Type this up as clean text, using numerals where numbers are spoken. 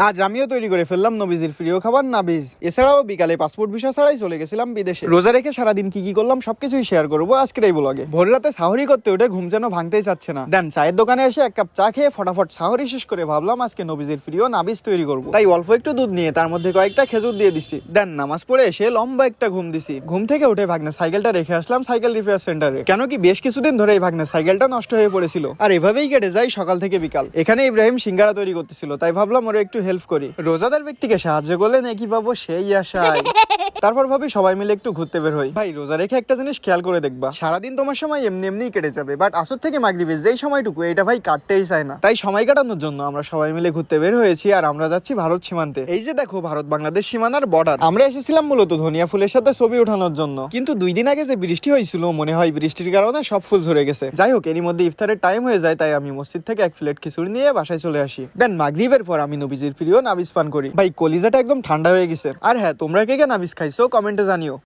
আজ আমিও তৈরি করে ফেললাম নবীজির প্রিয় খাবার নাবিজ। এছাড়াও বিকালে পাসপোর্ট ভিসা ছাড়াই চলে গেছিলাম বিদেশে। রোজা রেখে সারাদিন কি কি করলাম সবকিছুই শেয়ার করবো আজকের এই ব্লগে। ভোর রাতে সাহরি করতে উঠে ঘুম যেন ভাঙতেই চাচ্ছে না। দেন চায়ের দোকানে এসে এক কাপ চা খেয়ে ফটাফট সাহরি শেষ করে ভাবলাম আজকে নবীজির প্রিয় নাবিজ তৈরি করবো। তাই অল্প একটু দুধ নিয়ে তার মধ্যে কয়েকটা খেজুর দিয়ে দিছি। দেন নামাজ পড়ে এসে লম্বা একটা ঘুম দিছি। ঘুম থেকে উঠে ভাগ্নে সাইকেলটা রেখে আসলাম সাইকেল রিপেয়ার সেন্টারে। কেন কি বেশ কিছুদিন ধরে এই ভাগ্নে সাইকেলটা নষ্ট হয়ে পড়েছিল, আর এভাবেই কেটে যায় সকাল থেকে বিকাল। এখানে ইব্রাহিম সিঙ্গারা তৈরি করতেছিল, তাই ভাবলাম ওরে একটু হেল্প করি। রোজাদার ব্যক্তিকে সাহায্য করলে নাকি পাবো সেই আশায়। তারপর ভাবি সবাই মিলে একটু ঘুরতে বের হই। ভাই রোজা রেখে একটা জিনিস খেয়াল করে দেখবা, সারাদিন তোমার সময় এমনি এমনিই কেটে যাবে, বাট আসর থেকে মাগরিবের যেই সময়টুকু এটা ভাই কাটতেই চায় না। তাই সময় কাটানোর জন্য আমরা সবাই মিলে ঘুরতে বের হয়েছি, আর আমরা যাচ্ছি ভারত সীমান্তে। এই যে দেখো ভারত বাংলাদেশ সীমানার বর্ডার। আমরা এসেছিলাম মূলত ধনিয়া ফুলের সাথে ছবি ওঠানোর জন্য, কিন্তু 2 দিন আগে যে বৃষ্টি হয়েছিল মনে হয় বৃষ্টির কারণে সব ফুল ঝরে গেছে। যাই হোক এরই মধ্যে ইফতারের টাইম হয়ে যায়, তাই আমি মসজিদ থেকে এক প্লেট খিচুড়ি নিয়ে বাসায় চলে আসি। দেন মাগরিবের পর আমি নবীজির প্রিয় নাবিজ পান করি। ভাই কলিজাটা একদম ঠান্ডা হয়ে গেছে। আর হ্যাঁ, তোমরা কে কে নাবিজ খাইছো কমেন্টে জানিও।